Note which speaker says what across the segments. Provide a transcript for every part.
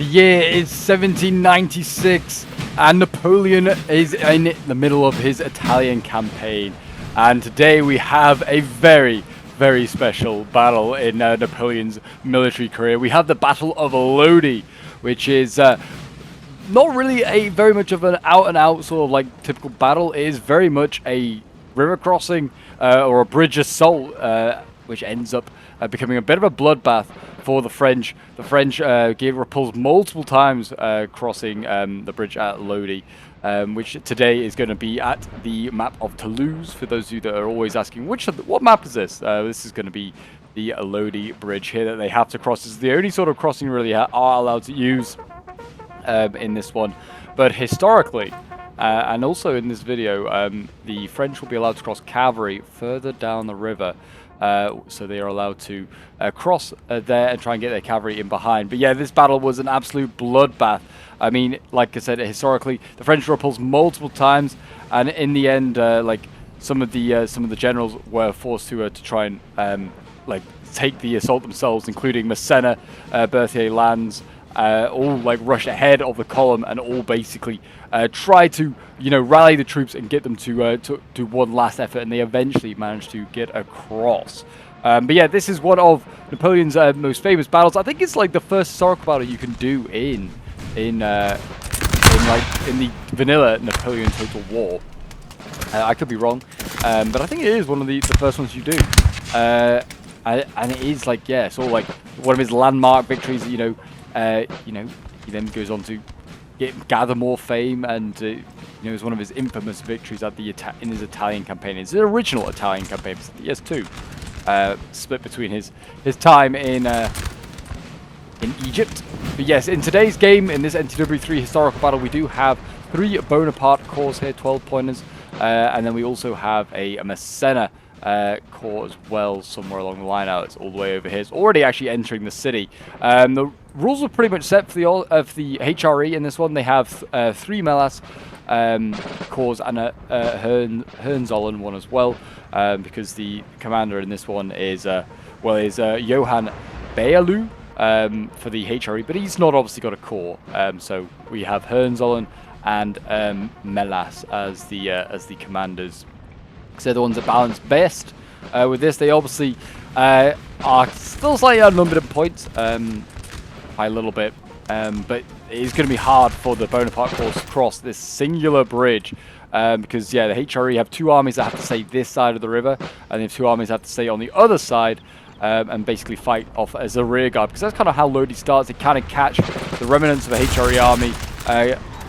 Speaker 1: The year is 1796, and Napoleon is in the middle of his Italian campaign. And today we have a very, very special battle in Napoleon's military career. We have the Battle of Lodi, which is not really a very much of an out-and-out sort of like typical battle. It is very much a river crossing or a bridge assault, which ends up becoming a bit of a bloodbath for the French. The French get repulsed multiple times crossing the bridge at Lodi, which today is going to be at the map of Toulouse. For those of you that are always asking, what map is this? This is going to be the Lodi bridge here that they have to cross. This is the only sort of crossing really are allowed to use in this one. But historically, and also in this video, the French will be allowed to cross cavalry further down the river. So they are allowed to cross there and try and get their cavalry in behind. But yeah, this battle was an absolute bloodbath. I mean, like I said, historically, the French were repulsed multiple times, and in the end, like some of the generals were forced to try and like take the assault themselves, including Massena, Berthier Lannes. All like rush ahead of the column and all basically try to rally the troops and get them to do one last effort, and they eventually managed to get across. But yeah, this is one of Napoleon's most famous battles. I think it's like the first historical battle you can do in the vanilla Napoleon Total War. I could be wrong, but I think it is one of the first ones you do. And it is like, yeah, it's all like one of his landmark victories. He then goes on to gather more fame, and it's one of his infamous victories at in his Italian campaign. It's the original Italian campaign. He has two, split between his time in Egypt. But yes, in today's game, in this NTW 3 historical battle, we do have 3 Bonaparte corps here, 12 pointers, and then we also have a Massena corps as well, somewhere along the line. Out, it's all the way over here. It's already actually entering the city. The rules are pretty much set for the HRE in this one. They have 3 Melas corps and a Hohenzollern one as well, because the commander in this one is Johann Bealu for the HRE, but he's not obviously got a corps. So we have Hohenzollern and Melas as the commanders. They're the ones that balance best with this. They obviously are still slightly outnumbered in points by a little bit, but it is going to be hard for the Bonaparte corps to cross this singular bridge, because yeah, the HRE have 2 armies that have to stay this side of the river, and they have 2 armies that have to stay on the other side and basically fight off as a rear guard, because that's kind of how Lodi starts. They kind of catch the remnants of a HRE army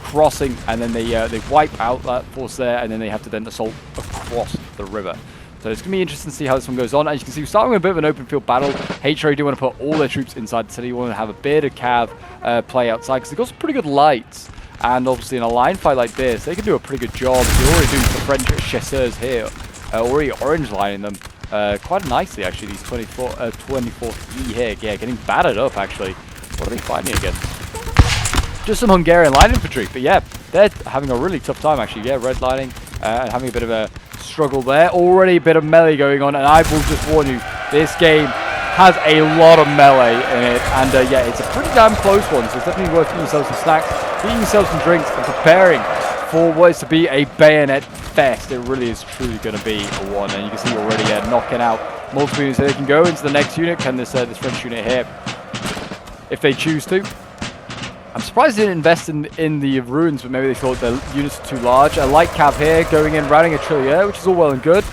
Speaker 1: crossing, and then they wipe out that force there, and then they have to then assault across the river. So it's going to be interesting to see how this one goes on. As you can see, we're starting with a bit of an open field battle. HRE do want to put all their troops inside the city. You want to have a bit of cav play outside, because they've got some pretty good lights, and obviously in a line fight like this, they can do a pretty good job. They're already doing some French chasseurs here, already orange lining them quite nicely, actually. These 24th E here, yeah, getting battered up, actually. What are they fighting against? Just some Hungarian line infantry, but yeah, they're having a really tough time, actually. Yeah, redlining and having a bit of a struggle there. Already a bit of melee going on, and I will just warn you, this game has a lot of melee in it, and yeah, it's a pretty damn close one, so it's definitely worth getting yourself some snacks, getting yourself some drinks, and preparing for what is to be a bayonet fest. It really is truly going to be a one, and you can see already knocking out multiple units. They can go into the next unit. Can this French unit here, if they choose to? I'm surprised they didn't invest in the ruins, but maybe they thought the units are too large. A light cav here going in, routing a trillier, which is all well and good.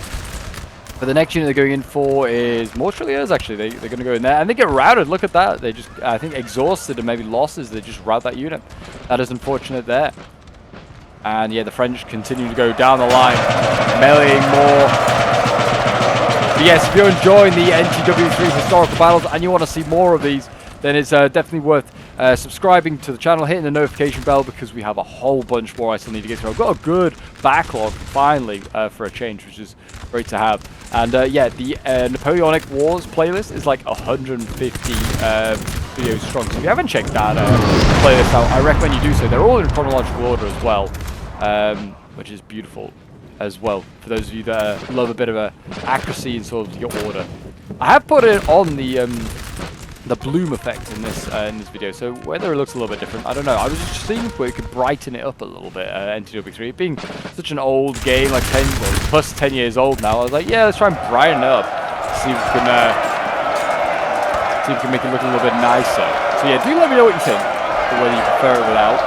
Speaker 1: But the next unit they're going in for is more trilliers, actually. They're going to go in there, and they get routed. Look at that. They just, I think, exhausted and maybe losses. They just rout that unit. That is unfortunate there. And yeah, the French continue to go down the line, meleeing more. But yes, if you're enjoying the NTW3 historical battles and you want to see more of these, then it's definitely worth subscribing to the channel, hitting the notification bell, because we have a whole bunch more I still need to get through. I've got a good backlog, finally, for a change, which is great to have. And yeah, the Napoleonic Wars playlist is like 150 videos strong. So if you haven't checked that playlist out, I recommend you do so. They're all in chronological order as well, which is beautiful as well, for those of you that love a bit of accuracy in sort of your order. I have put it on the the bloom effect in this video. So whether it looks a little bit different, I don't know. I was just seeing if we could brighten it up a little bit. NTW3, it being such an old game, like 10, well, plus 10 years old now. I was like, yeah, let's try and brighten it up. See if we can make it look a little bit nicer. So yeah, do let me know what you think, or whether you prefer it without.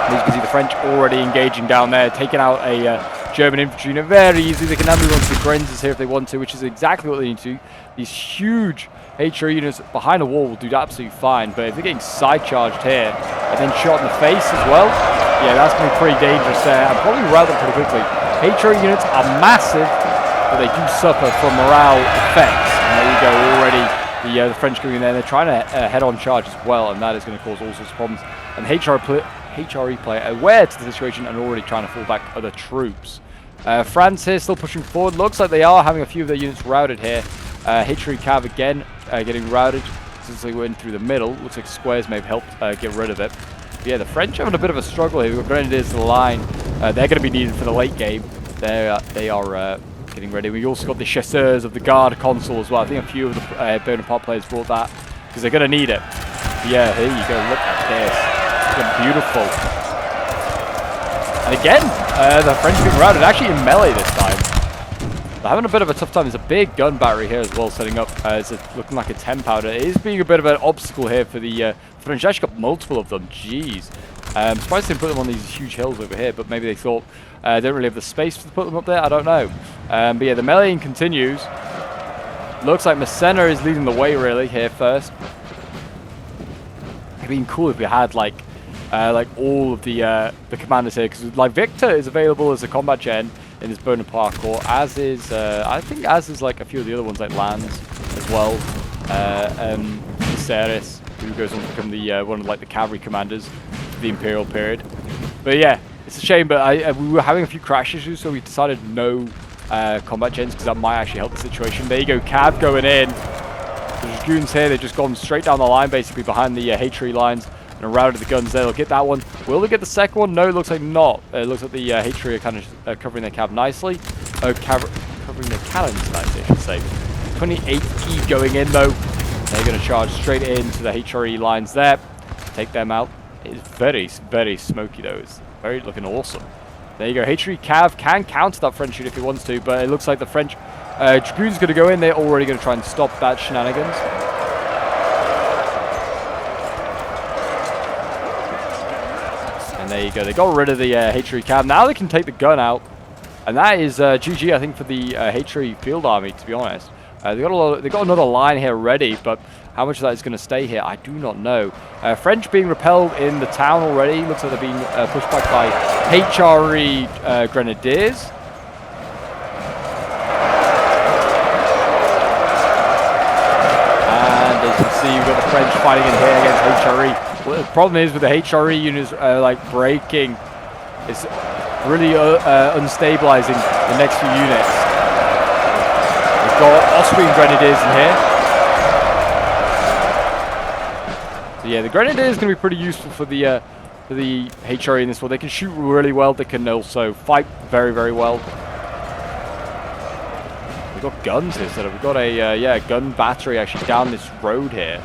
Speaker 1: As you can see, the French already engaging down there, taking out a German infantry unit very easily. They can now move on to the Grenzers here if they want to, which is exactly what they need to do. These huge HRE units behind a wall will do absolutely fine, but if they're getting side charged here and then shot in the face as well, yeah, that's going to be pretty dangerous there, and probably rout them pretty quickly. HRE units are massive, but they do suffer from morale effects. And there you go, already the French going in there. They're trying to head-on charge as well, and that is going to cause all sorts of problems. And HRE player aware to the situation and already trying to fall back other troops. France here still pushing forward. Looks like they are having a few of their units routed here. HRE Cav again getting routed since they went through the middle. Looks like squares may have helped get rid of it. But yeah, the French having a bit of a struggle here. We've got Grenadiers to the line. They're going to be needed for the late game. They are getting ready. We also got the chasseurs of the guard console as well. I think a few of the Bonaparte players brought that because they're going to need it. But yeah, here you go. Look at this. It's beautiful. And again, the French are being routed actually in melee this time. They're having a bit of a tough time. There's a big gun battery here as well setting up. It's looking like a 10 powder. It is being a bit of an obstacle here for the French. They actually got multiple of them. Jeez. I'm surprised they didn't put them on these huge hills over here, but maybe they thought they don't really have the space to put them up there. I don't know. But yeah, the meleeing continues. Looks like Massena is leading the way really here first. It'd been cool if we had like all of the commanders here, because like Victor is available as a combat gen in this Bonaparte Corps, as is I think as is like a few of the other ones like Lands as well. Viserys, who goes on to become the one of like the cavalry commanders for the Imperial period. But yeah, it's a shame. But we were having a few crash issues, so we decided no combat gens because that might actually help the situation. There you go, Cav going in. The Dragoons here, they've just gone straight down the line, basically behind the HRE lines. And routed the guns there. They'll get that one. Will they get the second one? No, it looks like not. It looks like the HRE are kind of covering their cav nicely. Covering their cannons nicely, I should say. 28E going in though. They're going to charge straight into the HRE lines there. Take them out. It's very, very smoky though. It's very looking awesome. There you go. HRE cav can counter that French unit if he wants to, but it looks like the French Dragoons going to go in. They're already going to try and stop that shenanigans. And there you go. They got rid of the HRE cav. Now they can take the gun out, and that is GG, I think, for the HRE field army. To be honest, they got another line here ready, but how much of that is going to stay here, I do not know. French being repelled in the town already. Looks like they're being pushed back by HRE Grenadiers. And as you can see, we've got the French fighting in here against HRE. Well, the problem is with the HRE units like breaking, it's really unstabilizing the next few units. We've got Austrian Grenadiers in here. So yeah, the Grenadiers is going to be pretty useful for the HRE in this one. They can shoot really well. They can also fight very, very well. We've got guns here, so we've got a gun battery actually down this road here.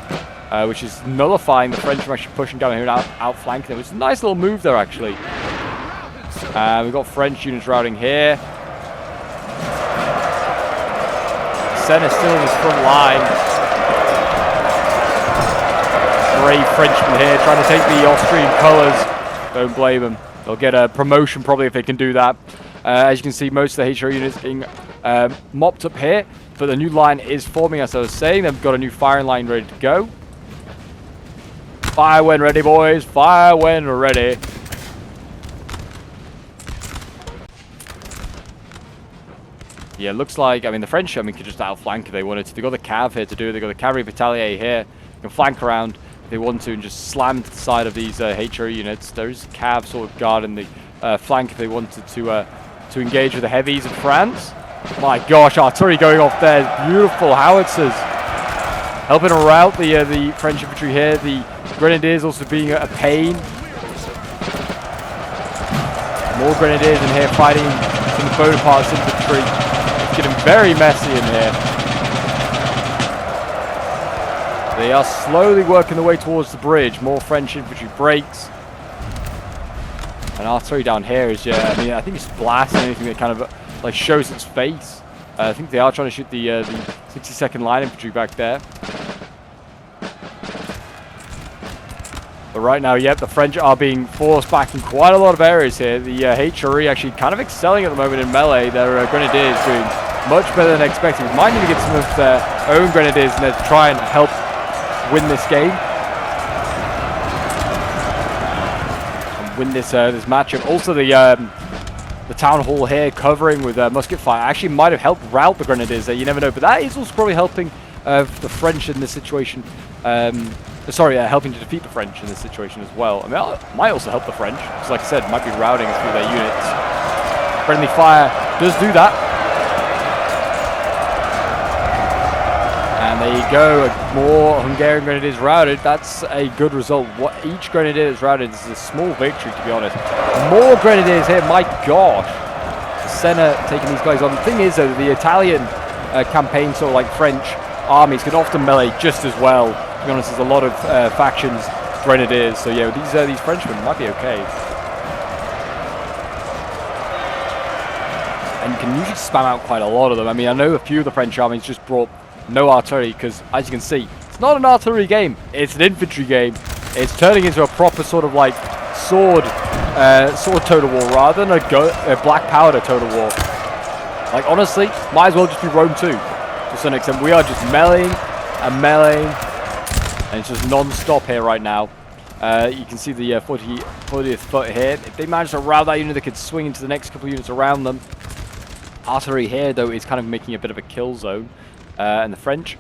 Speaker 1: Which is nullifying the French from actually pushing down here and outflanking them. It's a nice little move there, actually. We've got French units routing here. Senna's still in his front line. Brave Frenchman here trying to take the Austrian colours. Don't blame them. They'll get a promotion probably if they can do that. As you can see, most of the HRE units being mopped up here. But the new line is forming, as I was saying. They've got a new firing line ready to go. Fire when ready, boys. Fire when ready. Yeah, looks like, I mean, the French, could just outflank if they wanted to. They've got the cav here to do it. They've got the cavalry battalier here. They can flank around if they want to and just slam to the side of these HRE units. There's cav sort of guarding the flank if they wanted to engage with the heavies of France. My gosh, artillery going off there. Beautiful howitzers. Helping to rout the French infantry here. The Grenadiers also being a pain. More Grenadiers in here fighting some of Bonaparte's infantry. It's getting very messy in here. They are slowly working their way towards the bridge. More French infantry breaks. And artillery down here is, yeah, I mean, I think it's blasting anything that kind of like shows its face. I think they are trying to shoot the 62nd line infantry back there. But right now, yep, the French are being forced back in quite a lot of areas here. The HRE actually kind of excelling at the moment in melee. Their grenadiers doing much better than expected. We might need to get some of their own grenadiers in there to try and help win this game. Win this this matchup. Also, the town hall here covering with musket fire actually might have helped rout the grenadiers there. You never know, but that is also probably helping the French in this situation. Sorry, helping to defeat the French in this situation as well. I mean, it might also help the French, because like I said, it might be routing through their units. Friendly fire does do that. And there you go, more Hungarian grenadiers routed. That's a good result. What each grenadier is routed is a small victory, to be honest. More grenadiers here, my gosh. Senna taking these guys on. The thing is, though, the Italian campaign, sort of like French armies, can often melee just as well. To be honest, there's a lot of factions, grenadiers. So yeah, these Frenchmen might be okay. And you can usually spam out quite a lot of them. I mean, I know a few of the French armies just brought no artillery because, as you can see, it's not an artillery game. It's an infantry game. It's turning into a proper sort of like sword total war rather than a black powder total war. Like, honestly, might as well just be Rome 2 to some extent. We are just meleeing and meleeing, and it's just non-stop here right now. You can see the 40th foot here. If they manage to rout that unit, they could swing into the next couple of units around them. Artillery here, though, is kind of making a bit of a kill zone. And the French,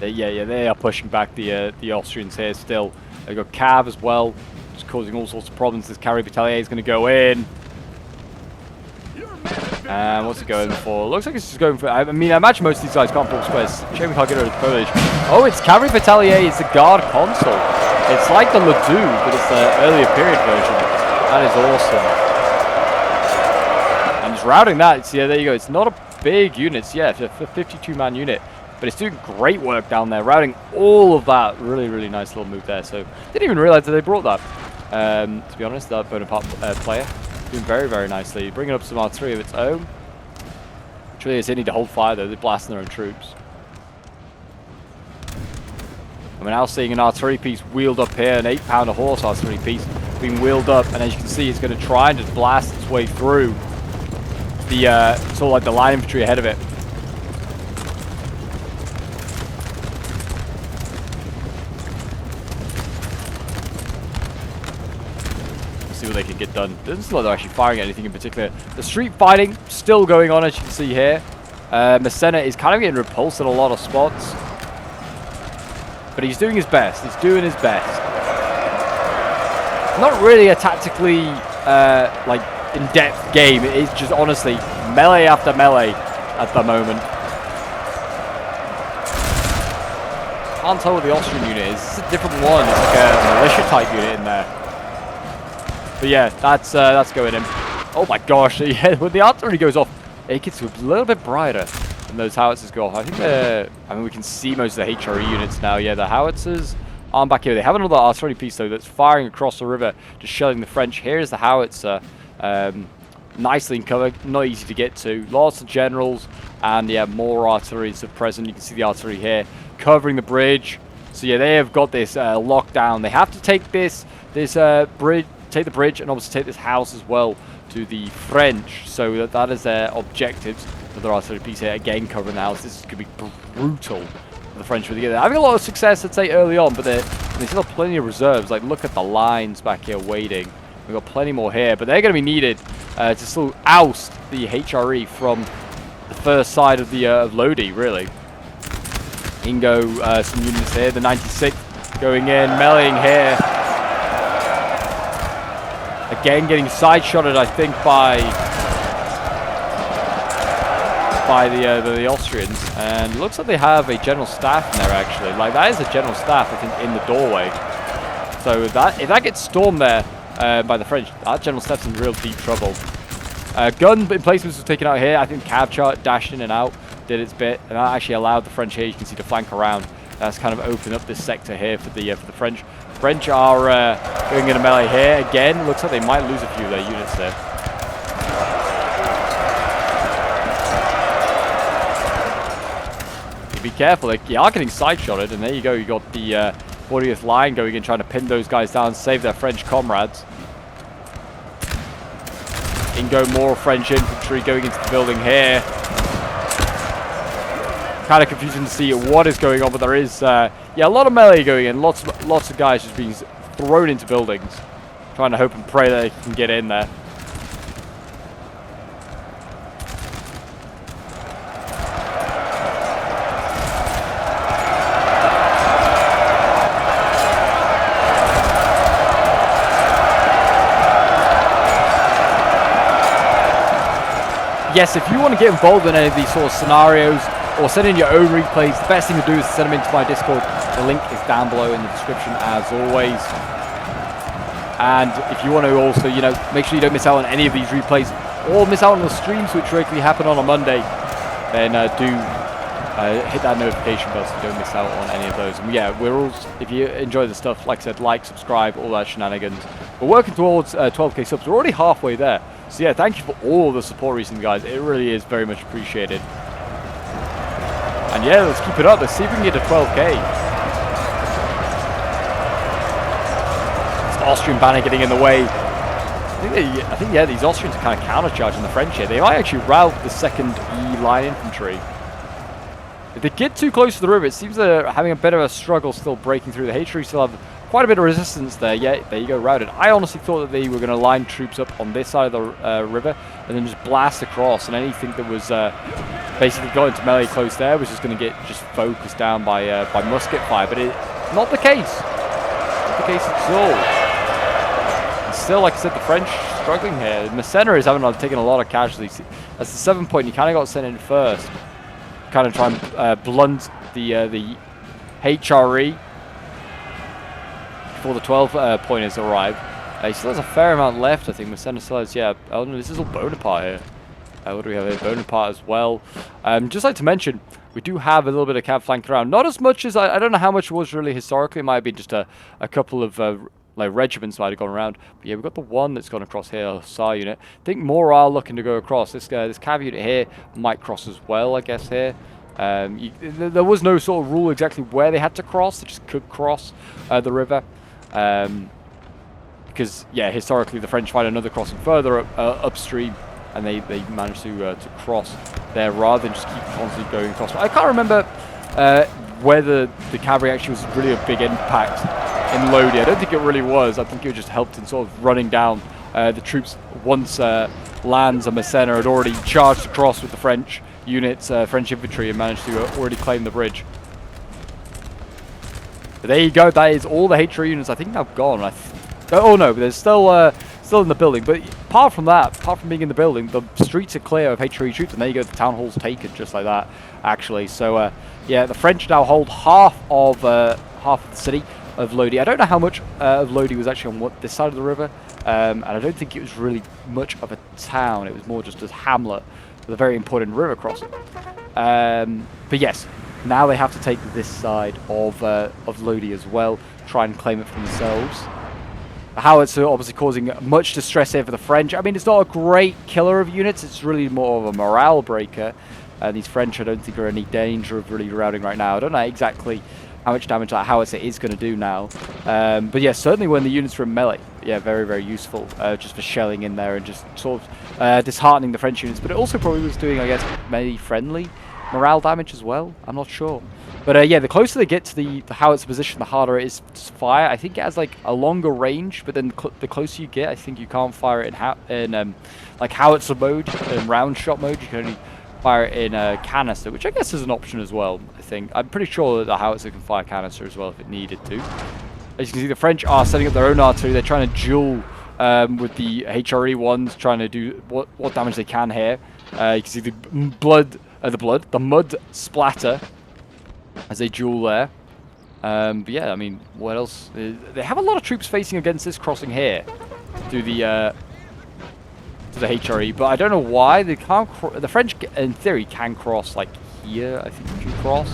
Speaker 1: they are pushing back the Austrians here still. They've got Cav as well, just causing all sorts of problems. This Carry Battalier is going to go in. And what's it going for? Looks like it's just going for... I mean, I imagine most of these guys can't pull squares. Shame we can't get rid of the foliage. Oh, it's Cavalry Battalier. It's the Guard Consul. It's like the Lodi, but it's the earlier period version. That is awesome. And just routing that. So yeah, there you go. It's not a big unit. It's, yeah, it's a 52-man unit. But it's doing great work down there. Routing all of that. Really, really nice little move there. So didn't even realize that they brought that. To be honest, that Bonaparte player. Doing very, very nicely. Bringing up some artillery of its own. Which really is they need to hold fire though. They're blasting their own troops. And we're now seeing an artillery piece wheeled up here. An 8-pounder horse artillery piece being wheeled up. And as you can see, it's going to try and just blast its way through the sort of like the line infantry ahead of it. See what they can get done. Doesn't look like they're actually firing at anything in particular. The street fighting still going on, as you can see here. Massena is kind of getting repulsed in a lot of spots, but he's doing his best. He's doing his best. Not really a tactically like in-depth game. It is just honestly melee after melee at the moment. Can't tell what the Austrian unit is. It's a different one. It's like a militia type unit in there. But yeah, that's going in. Oh my gosh, yeah, when the artillery goes off, it gets a little bit brighter when those howitzers go off. I think I mean, we can see most of the HRE units now. Yeah, the howitzers aren't back here. They have another artillery piece, though, that's firing across the river, just shelling the French. Here's the howitzer. Nicely in cover, not easy to get to. Lots of generals, and yeah, more artillery are present. You can see the artillery here covering the bridge. So yeah, they have got this lockdown. They have to take this bridge. Take the bridge and obviously take this house as well to the French, so that is their objectives. Another artillery piece here again covering the house. This is going to be brutal for the French. They're having a lot of success, I'd say, early on, but they still have plenty of reserves. Like, look at the lines back here waiting. We've got plenty more here, but they're going to be needed to still oust the HRE from the first side of the of Lodi, really. Ingo, some units here. The 96th going in, meleeing here. Again, getting side-shotted, I think, by the Austrians. And it looks like they have a general staff in there, actually. Like, that is a general staff, I think, in the doorway. So that if that gets stormed there by the French, that general staff's in real deep trouble. Gun emplacements was taken out here. I think Cav chart dashed in and out, did its bit. And that actually allowed the French here, you can see, to flank around That's kind of opened up this sector here for the French. French are going into melee here again. Looks like they might lose a few of their units there. Be careful, they are getting side-shotted, and there you go, you got the 40th line going in, trying to pin those guys down, save their French comrades. In go more French infantry going into the building here. Kind of confusing to see what is going on, but there is, yeah, a lot of melee going in, lots of guys just being thrown into buildings, trying to hope and pray that they can get in there. Yes, if you want to get involved in any of these sort of scenarios or send in your own replays, the best thing to do is send them into my Discord. The link is down below in the description as always. And if you want to also, you know, make sure you don't miss out on any of these replays or miss out on the streams which regularly happen on a Monday, then do hit that notification bell so you don't miss out on any of those. And yeah, we're all, if you enjoy the stuff, like I said, like, subscribe, all that shenanigans. We're working towards 12k subs. We're already halfway there. So yeah, thank you for all the support recently, guys. It really is very much appreciated. And yeah, let's keep it up. Let's see if we can get to 12k. This Austrian banner getting in the way. I think yeah, these Austrians are kind of countercharging the French here. They might actually rout the 2nd E line infantry. If they get too close to the river, it seems they're having a bit of a struggle still breaking through. The Hatchery still have quite a bit of resistance there. Yeah, there you go, routed. I honestly thought that they were going to line troops up on this side of the river and then just blast across, and anything that was basically got into melee close there was just going to get just focused down by musket fire. But it's not the case. Not the case at all. And still, like I said, the French struggling here. Massena is taking a lot of casualties. That's the 7 point. You kind of got sent in first. Kind of try and blunt the HRE before the 12 pointers arrive. He still has a fair amount left, I think. Massena still has, yeah. Oh no, this is all Bonaparte here. What do we have here? Bonaparte as well. Just like to mention, we do have a little bit of cav flanking around. Not as much as, I don't know how much it was really historically. It might have been just a couple of like regiments might have gone around. But yeah, we've got the one that's gone across here, a SAR unit. I think more are looking to go across. This cav unit here might cross as well, I guess, here. There was no sort of rule exactly where they had to cross. They just could cross the river. Because, yeah, historically the French find another crossing further upstream, and they managed to cross there rather than just keep constantly going across. I can't remember whether the cavalry actually was really a big impact in Lodi. I don't think it really was. I think it just helped in sort of running down the troops once Lannes and Massena had already charged across with the French units, French infantry, and managed to already claim the bridge. But there you go. That is all the HRE units. I think now gone. Oh no, there's still in the building. But apart from that, apart from being in the building, the streets are clear of HRE troops, and there you go. The town hall's taken just like that, actually. So yeah, the French now hold half of the city of Lodi. I don't know how much of Lodi was actually on this side of the river, and I don't think it was really much of a town. It was more just a hamlet with a very important river crossing. But yes, now they have to take this side of Lodi as well, try and claim it for themselves. The howitzers are obviously causing much distress here for the French. I mean, it's not a great killer of units. It's really more of a morale breaker. These French, I don't think, are in any danger of really routing right now. I don't know exactly how much damage that howitzer is going to do now. But yeah, certainly when the units are in melee, yeah, very, very useful just for shelling in there and just sort of disheartening the French units. But it also probably was doing, I guess, maybe friendly morale damage as well. I'm not sure. But yeah, the closer they get to the howitzer position, the harder it is to fire. I think it has like a longer range, but then the closer you get, I think you can't fire it in like howitzer mode, in round shot mode. You can only fire it in a canister, which I guess is an option as well. I think I'm pretty sure that the howitzer can fire canister as well if it needed to. As you can see, the French are setting up their own artillery. They're trying to duel with the HRE ones, trying to do what damage they can here. You can see the mud splatter as they duel there. But yeah, I mean, what else? They have a lot of troops facing against this crossing here to the HRE, but I don't know why they can't. The French, in theory, can cross like here. I think you can cross.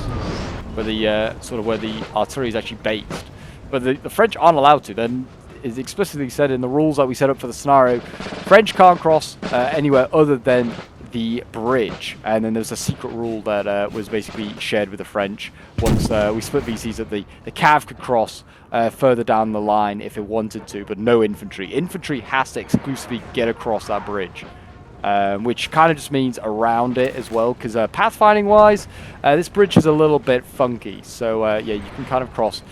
Speaker 1: where the sort of where the artillery is actually based. But the French aren't allowed to. Then is explicitly said in the rules that we set up for the scenario, French can't cross anywhere other than the bridge. And then there's a secret rule that was basically shared with the French. Once we split VCs, that the cav could cross further down the line if it wanted to, but no infantry. Infantry has to exclusively get across that bridge. Which kind of just means around it as well, because pathfinding wise, this bridge is a little bit funky. So yeah, you can kind of cross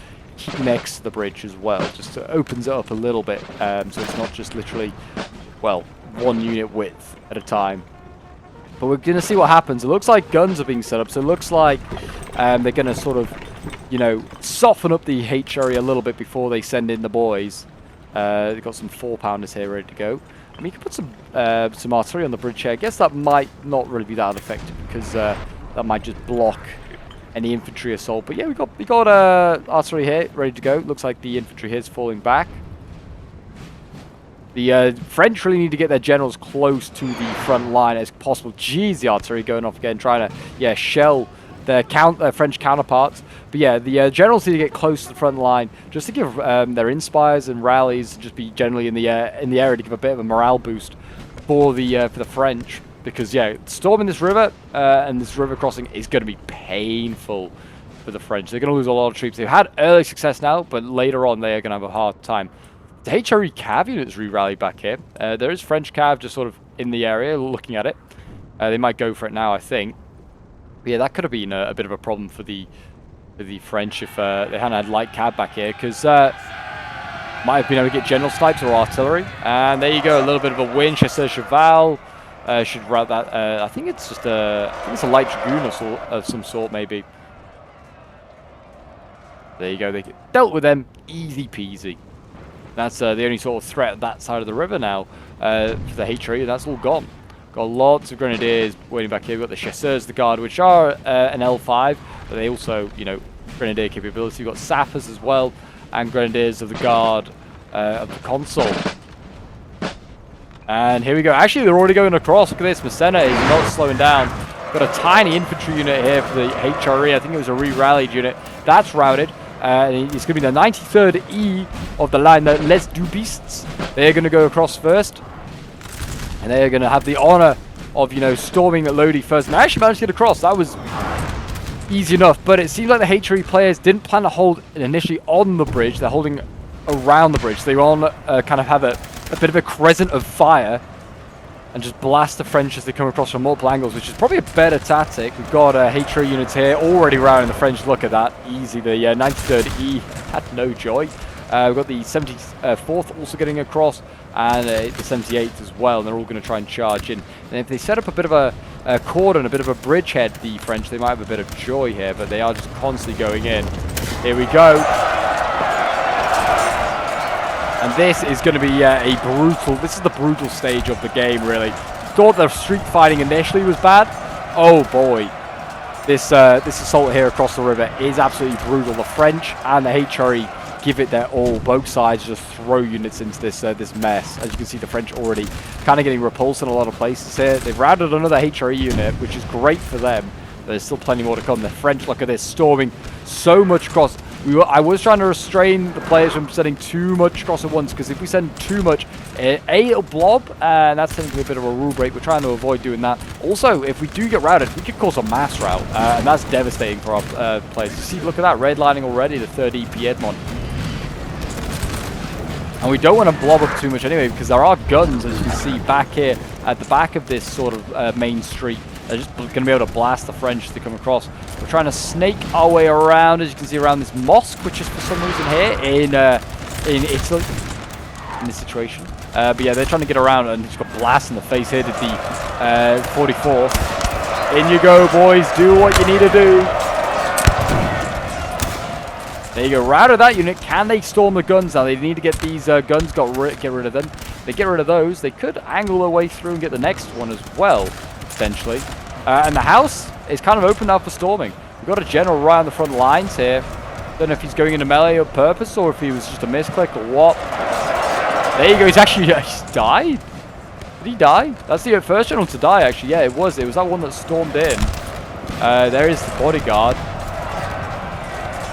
Speaker 1: next to the bridge as well, just opens it up a little bit, so it's not just literally, well, one unit width at a time. But we're going to see what happens. It looks like guns are being set up, so it looks like they're going to sort of, you know, soften up the H area a little bit before they send in the boys. They've got some 4-pounders here ready to go. I mean, you can put some artillery on the bridge here. I guess that might not really be that effective, because that might just block any infantry assault. But yeah, we got artillery here ready to go. Looks like the infantry here is falling back. The French really need to get their generals close to the front line as possible. Jeez, the artillery going off again, trying to shell their French counterparts. But yeah, the generals need to get close to the front line just to give their inspires and rallies, just be generally in the area to give a bit of a morale boost for the French. Because yeah, storming this river and this river crossing is going to be painful for the French. They're going to lose a lot of troops. They've had early success now, but later on they are going to have a hard time. The HRE cav units re-rallied back here. There is French cav just sort of in the area looking at it. They might go for it now, I think. But yeah, that could have been a bit of a problem for the French if they hadn't had light cav back here, because might have been able to get general snipes or artillery. And there you go, a little bit of a win. Chasseur Cheval. Should route that. I think it's just a light dragoon of some sort, maybe. There you go. They dealt with them easy peasy. That's the only sort of threat at that side of the river now for the HRE. That's all gone. Got lots of grenadiers waiting back here. We've got the chasseurs, the guard, which are an L5, but they also, you know, grenadier capability. We've got sappers as well, and grenadiers of the guard of the consul. And here we go. Actually, they're already going across. Look at this. Massena is not slowing down. Got a tiny infantry unit here for the HRE. I think it was a re-rallied unit. That's routed. It's going to be the 93rd E of the line, the Les Dubistes. They're going to go across first. And they're going to have the honor of, you know, storming the Lodi first. And I actually managed to get across. That was easy enough. But it seems like the HRE players didn't plan to hold initially on the bridge. They're holding around the bridge. So they want to kind of have a bit of a crescent of fire and just blast the French as they come across from multiple angles, which is probably a better tactic. We've got HRE units here already routing the French. Look at that. Easy. The 93rd E had no joy. We've got the 74th also getting across, and the 78th as well. And they're all going to try and charge in. And if they set up a bit of a cordon, a bit of a bridgehead, the French, they might have a bit of joy here, but they are just constantly going in. Here we go. And this is going to be this is the brutal stage of the game, really. Thought the street fighting initially was bad. Oh boy. This assault here across the river is absolutely brutal. The French and the HRE give it their all. Both sides just throw units into this mess. As you can see, the French already kind of getting repulsed in a lot of places here. They've routed another HRE unit, which is great for them. There's still plenty more to come. The French, look at this, storming so much across. I was trying to restrain the players from sending too much across at once, because if we send too much, it'll blob, and that's technically a bit of a rule break. We're trying to avoid doing that. Also, if we do get routed, we could cause a mass rout, and that's devastating for our players. You see, look at that, redlining already, the 3rd EP Edmond. And we don't want to blob up too much anyway, because there are guns, as you can see, back here at the back of this sort of main street. They're just going to be able to blast the French as they come across. We're trying to snake our way around, as you can see, around this mosque, which is for some reason here in Italy, in this situation. But yeah, they're trying to get around, and just got blast in the face here to the 44. In you go, boys. Do what you need to do. There you go. Routed that unit. Can they storm the guns now? They need to get these guns, get rid of them. They get rid of those. They could angle their way through and get the next one as well, potentially. And the house is kind of open now for storming. We've got a general right on the front lines here. Don't know if he's going into melee on purpose or if he was just a misclick or what. There you go. He's actually he's died. Did he die? That's the first general to die, actually. Yeah, it was. It was that one that stormed in. There is the bodyguard.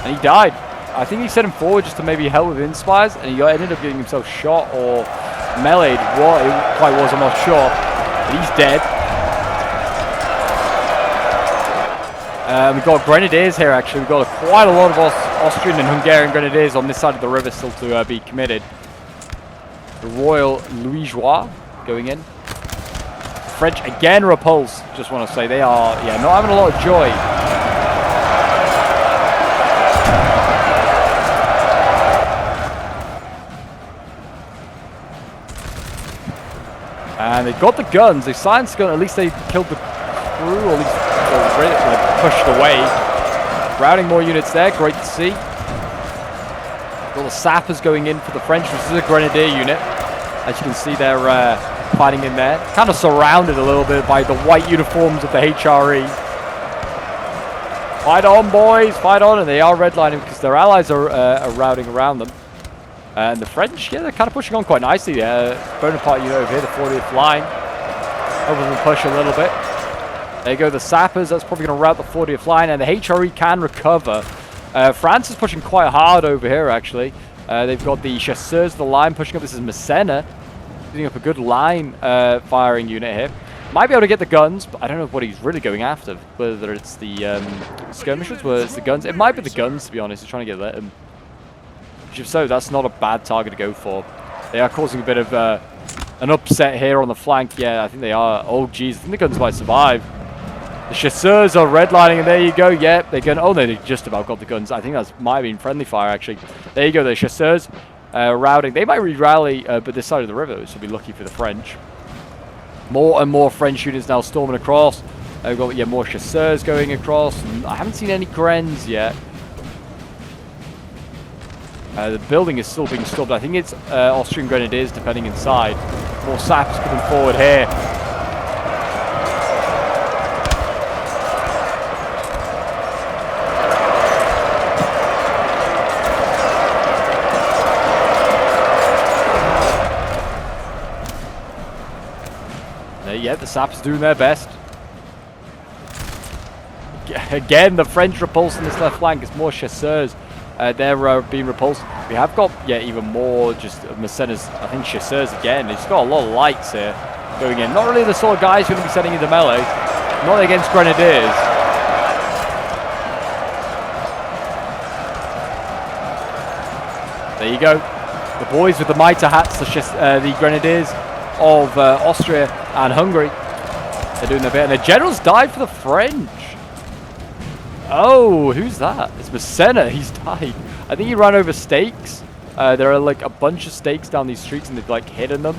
Speaker 1: And he died. I think he sent him forward just to maybe help with inspires, and he ended up getting himself shot or meleeed. What it quite was, I'm not sure. But he's dead. We've got grenadiers here, actually. We've got quite a lot of Austrian and Hungarian grenadiers on this side of the river still to be committed. The Royal Louis-Joie going in. French again repulse. Just want to say they are, yeah, not having a lot of joy. And they got the guns. They silenced the gun. At least they killed the crew, or at least pushed away. Routing more units there. Great to see. Got the sappers going in for the French, which is a grenadier unit. As you can see, they're fighting in there. Kind of surrounded a little bit by the white uniforms of the HRE. Fight on, boys. Fight on. And they are redlining because their allies are routing around them. And the French, yeah, they're kind of pushing on quite nicely. Bonaparte unit over here, the 40th line. Over them push a little bit. There you go, the sappers. That's probably going to route the 40th line. And the HRE can recover. France is pushing quite hard over here, actually. They've got the chasseurs of the line pushing up. This is Massena. Putting up a good line firing unit here. Might be able to get the guns, but I don't know what he's really going after. Whether it's the skirmishers, whether it's the guns. It might be the guns, to be honest. He's trying to get them. If so, that's not a bad target to go for. They are causing a bit of an upset here on the flank. Yeah, I think they are. Oh, geez. I think the guns might survive. The chasseurs are redlining, and there you go. Yep, they're going. Oh, no, they just about got the guns. I think that might have been friendly fire, actually. There you go. The chasseurs routing. They might re-rally, but this side of the river, which will be lucky for the French. More and more French units now storming across. We've got, yeah, more chasseurs going across. And I haven't seen any Grenz yet. The building is still being stormed. I think it's Austrian Grenadiers defending inside. More saps coming forward here. Yeah, the saps doing their best. Again, the French repulsing this left flank. It's more chasseurs. They're being repulsed. We have got, yeah, even more just Massena's, I think, chasseurs again. It's got a lot of lights here going in. Not really the sort of guys who are going to be setting into melee. Not against grenadiers. There you go. The boys with the mitre hats, the grenadiers of Austria and Hungary. They're doing their bit. And the generals died for the French. Oh, who's that? It's Massena. He's died. I think he ran over stakes. There are like a bunch of stakes down these streets and they've like hidden them.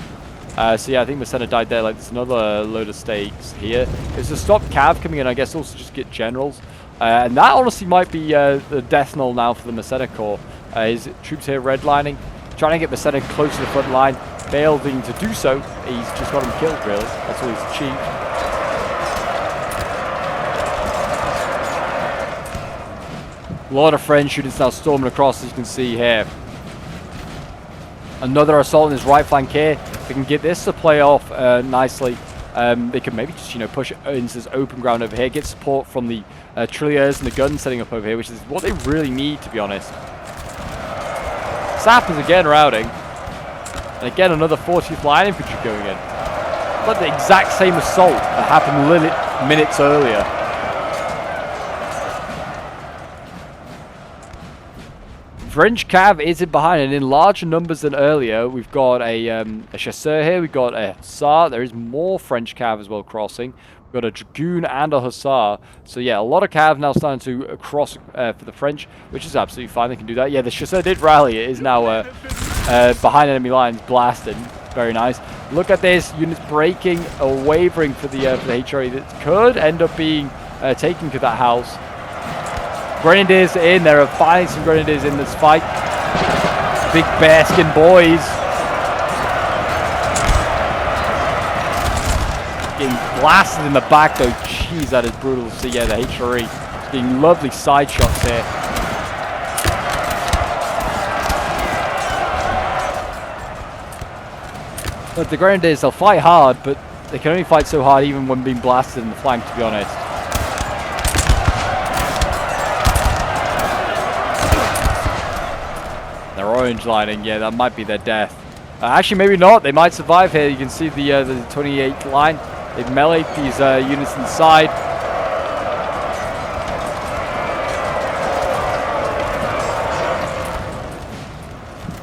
Speaker 1: So yeah, I think Massena died there. Like there's another load of stakes here. It's to stop Cav coming in, I guess, also just get generals. And that honestly might be the death knell now for the Massena Corps. His troops here redlining, trying to get Massena close to the front line. Failing to do so. He's just got him killed, really. That's all he's achieved. A lot of French units now storming across, as you can see here. Another assault on his right flank here. If they can get this to play off nicely, they can maybe just, you know, push into this open ground over here. Get support from the trilliers and the guns setting up over here, which is what they really need, to be honest. Sappers again routing. And again, another 40th line infantry going in. But the exact same assault that happened minutes earlier. French Cav is in behind, and in larger numbers than earlier. We've got a chasseur here. We've got a hussar. There is more French Cav as well crossing. We've got a dragoon and a hussar. So yeah, a lot of Cav now starting to cross for the French, which is absolutely fine. They can do that. Yeah, the chasseur did rally. It is now behind enemy lines, blasted. Very nice. Look at this. Units breaking or wavering for the HRE. That could end up being taken to that house. Grenadiers in. There are finding some grenadiers in this fight. Big bearskin boys. Getting blasted in the back though. Jeez, that is brutal to see. Yeah, the HRE getting lovely side shots here. But the Grenadiers, they'll fight hard, but they can only fight so hard even when being blasted in the flank, to be honest. orange lining. Yeah, that might be their death. Actually, maybe not. They might survive here. You can see the 28 line. They've meleeed these units inside.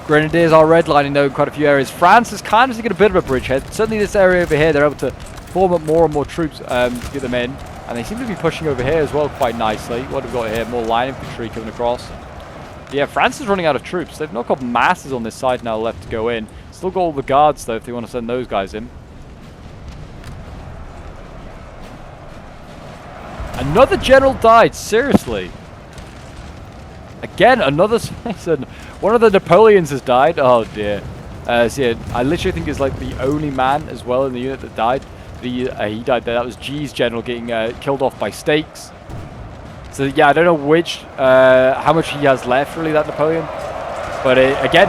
Speaker 1: Grenadiers are redlining though in quite a few areas. France is kind of taking a bit of a bridgehead. Certainly this area over here, they're able to form up more and more troops to get them in. And they seem to be pushing over here as well quite nicely. What have we got here? More line infantry coming across. Yeah, France is running out of troops. They've not got masses on this side now left to go in. Still got all the guards though if they want to send those guys in. Another general died, seriously. Again, another one of the Napoleons has died. Oh dear. So yeah, I literally think it's like the only man as well in the unit that died. He died there. That was G's general getting killed off by stakes. So yeah, I don't know how much he has left really, that Napoleon. But again,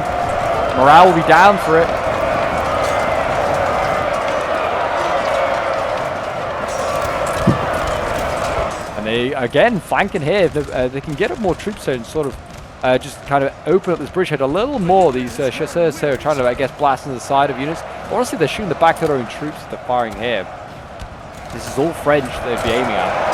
Speaker 1: morale will be down for it. And they, again, flanking here. They can get up more troops here and sort of just kind of open up this bridgehead a little more. These chasseurs here are trying to, I guess, blast into the side of units. Honestly, they're shooting the back of their own troops that they're firing here. This is all French they'd be aiming at.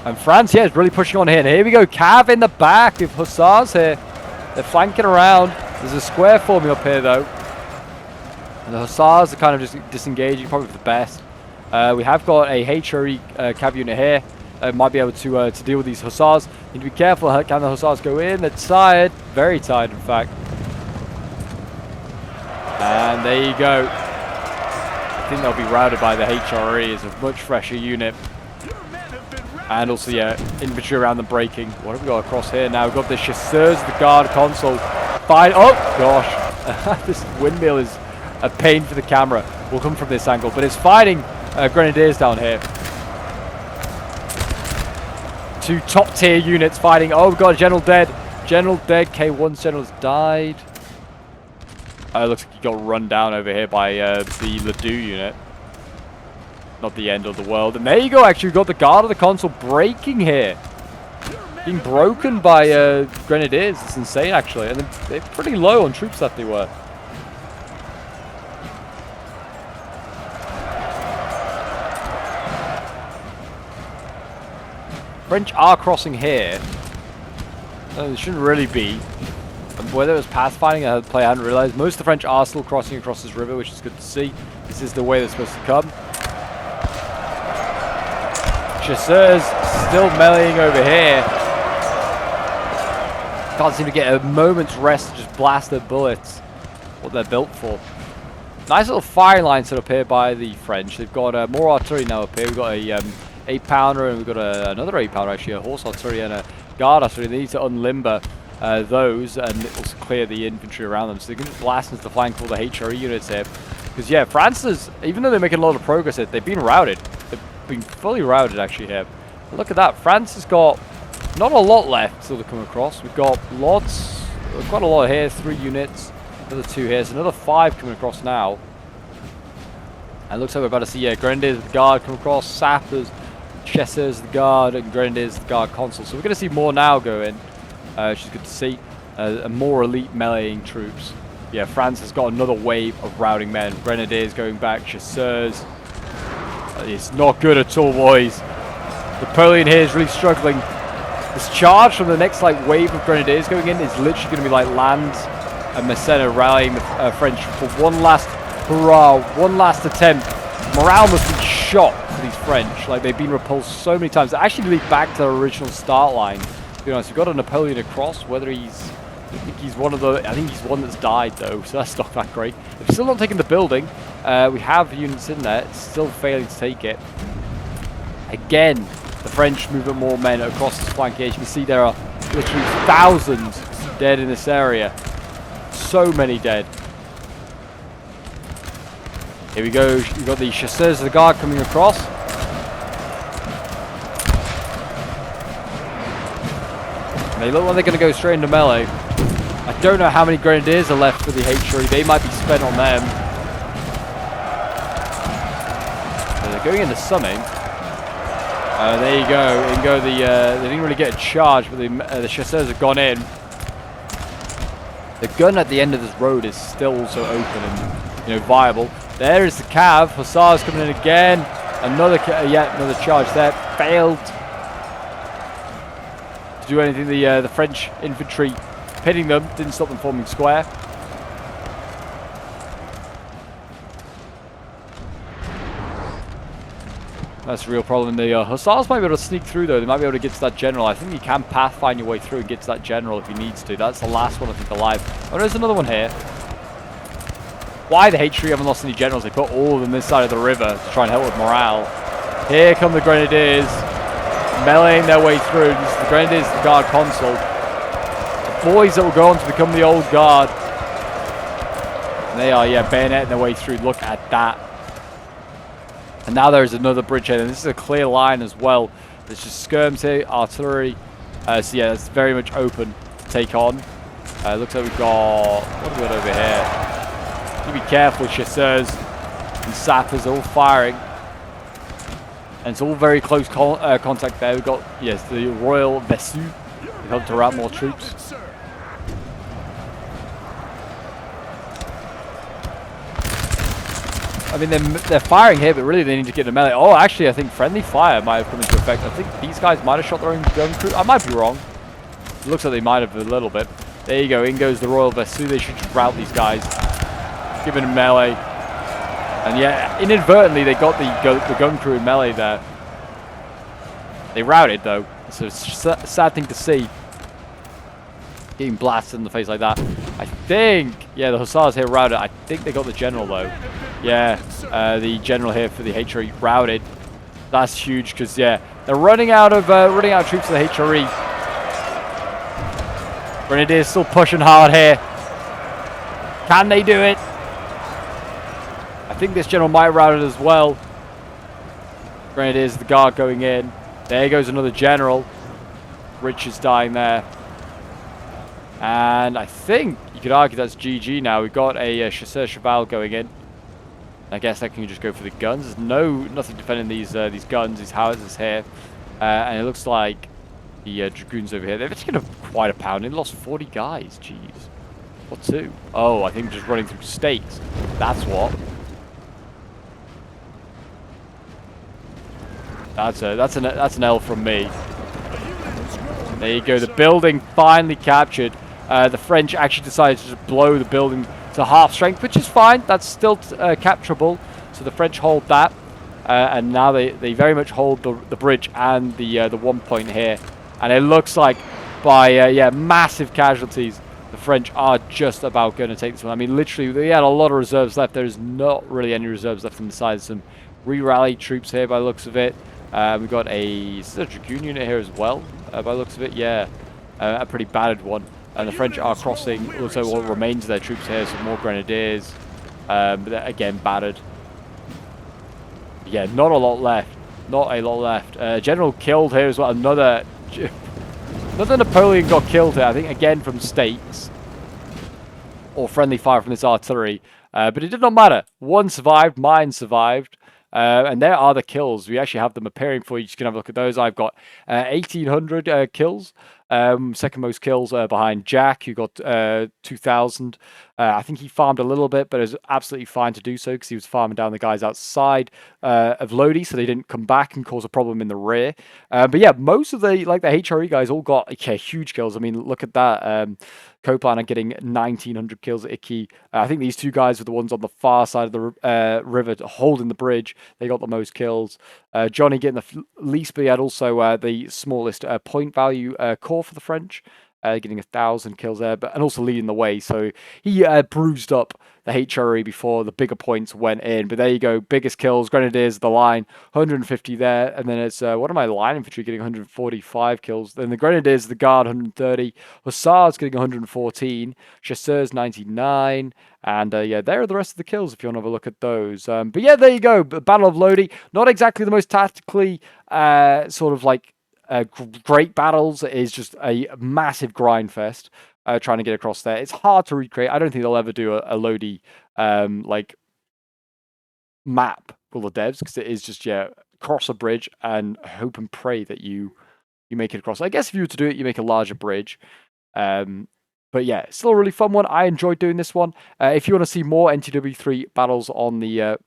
Speaker 1: And France, yeah, is really pushing on here. And here we go, Cav in the back with hussars here. They're flanking around. There's a square forming up here, though. And the hussars are kind of just disengaging, probably for the best. We have got a HRE Cav unit here. Might be able to deal with these hussars. Need to be careful. Can the hussars go in? They're tired. Very tired, in fact. And there you go. I think they'll be routed by the HRE. It's a much fresher unit. And also, yeah, infantry around them breaking. What have we got across here now? We've got the chasseurs, the guard console. Fine. Oh, gosh. This windmill is a pain for the camera. We'll come from this angle. But it's fighting grenadiers down here. Two top tier units fighting. Oh, we've got a general dead. General dead. K1's general's died. Looks like he got run down over here by the Lodi unit. Not the end of the world. And there you go, actually. We've got the guard of the consul breaking here. Being broken by grenadiers. It's insane, actually. And they're pretty low on troops that they were. French are crossing here. They shouldn't really be. Whether it was pathfinding or play, I hadn't realized. Most of the French are still crossing across this river, which is good to see. This is the way they're supposed to come. Chasseurs still meleeing over here. Can't seem to get a moment's rest to just blast their bullets. What they're built for. Nice little fire line set up here by the French. They've got more artillery now up here. We've got a 8-pounder and we've got another 8-pounder actually, a horse artillery and a guard artillery. They need to unlimber those and it will clear the infantry around them. So they can just blast into the flank of all the HRE units here. Because yeah, France is, even though they're making a lot of progress here, they've been routed. Been fully routed actually here. But look at that, France has got not a lot left still to come across. We've got lots, quite a lot here, 3 units, another 2 here, so another 5 coming across now. And it looks like we're about to see grenadiers of the guard come across, sappers, chasseurs of the guard, and grenadiers of the guard consul. So we're going to see more now go in, which is good to see, and more elite meleeing troops. Yeah, France has got another wave of routing men, grenadiers going back, chasseurs. It's not good at all, boys. Napoleon here is really struggling. This charge from the next wave of grenadiers going in is literally going to be like Lannes and Massena rallying the French for one last hurrah, one last attempt. Morale must be shot for these French. Like, they've been repulsed so many times. They're actually really back to their original start line. To be honest, we've got a Napoleon across. Whether he's, I think he's one that's died though, so that's not that great. They've still not taken the building. We have units in there, it's still failing to take it. Again, the French moving more men across this flank here. As you can see, there are literally thousands dead in this area. So many dead. Here we go, we've got the chasseurs of the guard coming across. And they look like they're going to go straight into melee. I don't know how many grenadiers are left for the HRE. They might be spent on them. going into summing. There you go. In go the. They didn't really get a charge, but the chasseurs have gone in. The gun at the end of this road is still also open and viable. There is the cav. Hussars coming in again. Another charge there. Failed to do anything. The French infantry pitting them didn't stop them forming square. That's a real problem. The Hussars might be able to sneak through, though. They might be able to get to that general. I think you can pathfind your way through and get to that general if he needs to. That's the last one, I think, alive. Oh, there's another one here. Why the H3 haven't lost any generals? They put all of them this side of the river to try and help with morale. Here come the Grenadiers, meleeing their way through. This is the Grenadiers, the Guard Consul. The boys that will go on to become the Old Guard. And they are, bayoneting their way through. Look at that. And now there's another bridgehead, and this is a clear line as well. There's just skirms here, artillery. So yeah, it's very much open to take on. Looks like we've got, what have we got over here? You be careful, chasseurs and sappers are all firing. And it's all very close contact there. We've got, yes, the Royal Vaisseau. They helped to rout more troops. I mean, they're firing here, but really they need to get a melee. Oh, actually, I think friendly fire might have come into effect. I think these guys might have shot their own gun crew. I might be wrong. It looks like they might have a little bit. There you go. In goes the Royal Vaisseau. They should just rout these guys. Giving them melee. And yeah, inadvertently, they got the gun crew in melee there. They routed, though. So it's a sad thing to see. Getting blasted in the face like that. I think, yeah, the Hussars here routed. I think they got the general, though. Yeah, the general here for the HRE routed. That's huge because, yeah, they're running out of troops for the HRE. Grenadiers still pushing hard here. Can they do it? I think this general might rout it as well. Grenadiers, the guard going in. There goes another general. Rich is dying there. And I think you could argue that's GG now. We've got a Chasseur Cheval going in. I guess that can just go for the guns. There's nothing defending these guns, these howitzers here. And it looks like the Dragoons over here, they've actually got quite a pounding. They lost 40 guys, jeez. What to? Oh, I think just running through stakes. That's what. That's an L from me. There you go. The building finally captured. The French actually decided to just blow the building to half strength, which is fine. That's still capturable. So the French hold that, and now they very much hold the bridge and the 1 point here. And it looks like by massive casualties, the French are just about going to take this one. I mean, literally, they had a lot of reserves left. There's not really any reserves left on the side. Some re-rallied troops here by the looks of it. We've got a Dragoon unit here as well, by the looks of it. Yeah, a pretty battered one. And the French are crossing. Looks like what remains of their troops here. Some more Grenadiers, but they're again battered. Yeah, not a lot left. Not a lot left. General killed here as well. Another Napoleon got killed here. I think again from stakes or friendly fire from this artillery. But it did not matter. One survived. Mine survived. And there are the kills. We actually have them appearing for you. You can have a look at those. I've got 1,800 kills. Second most kills behind Jack, who got 2,000. I think he farmed a little bit, but it was absolutely fine to do so because he was farming down the guys outside of Lodi, so they didn't come back and cause a problem in the rear. But yeah, most of the HRE guys all got huge kills. I mean, look at that. Copan are getting 1,900 kills at Icky. I think these two guys were the ones on the far side of the river holding the bridge. They got the most kills. Johnny getting the least, but he had also the smallest point value core for the French. Getting 1,000 kills there, and also leading the way. So he bruised up the HRE before the bigger points went in. But there you go, biggest kills. Grenadiers, the line, 150 there. And then it's, what am I, line infantry getting 145 kills. Then the Grenadiers, the Guard, 130. Hussars getting 114. Chasseurs, 99. And yeah, there are the rest of the kills if you want to have a look at those. But yeah, there you go. Battle of Lodi. Not exactly the most tactically sort of like great battles. It is just a massive grind fest trying to get across there. It's hard to recreate. I don't think they'll ever do a Lodi like map well, the devs, because it is just, yeah, cross a bridge and hope and pray that you make it across. I guess if you were to do it, you make a larger bridge. But yeah, it's still a really fun one. I enjoyed doing this one. If you want to see more NTW3 battles on the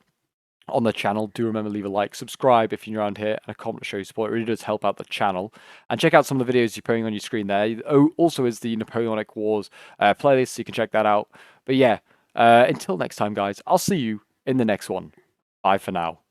Speaker 1: channel, do remember leave a like, subscribe if you're around here, and a comment to show your support. It really does help out the channel. And check out some of the videos you're putting on your screen there. Also is the Napoleonic Wars playlist, so you can check that out. But yeah, until next time, guys, I'll see you in the next one. Bye for now.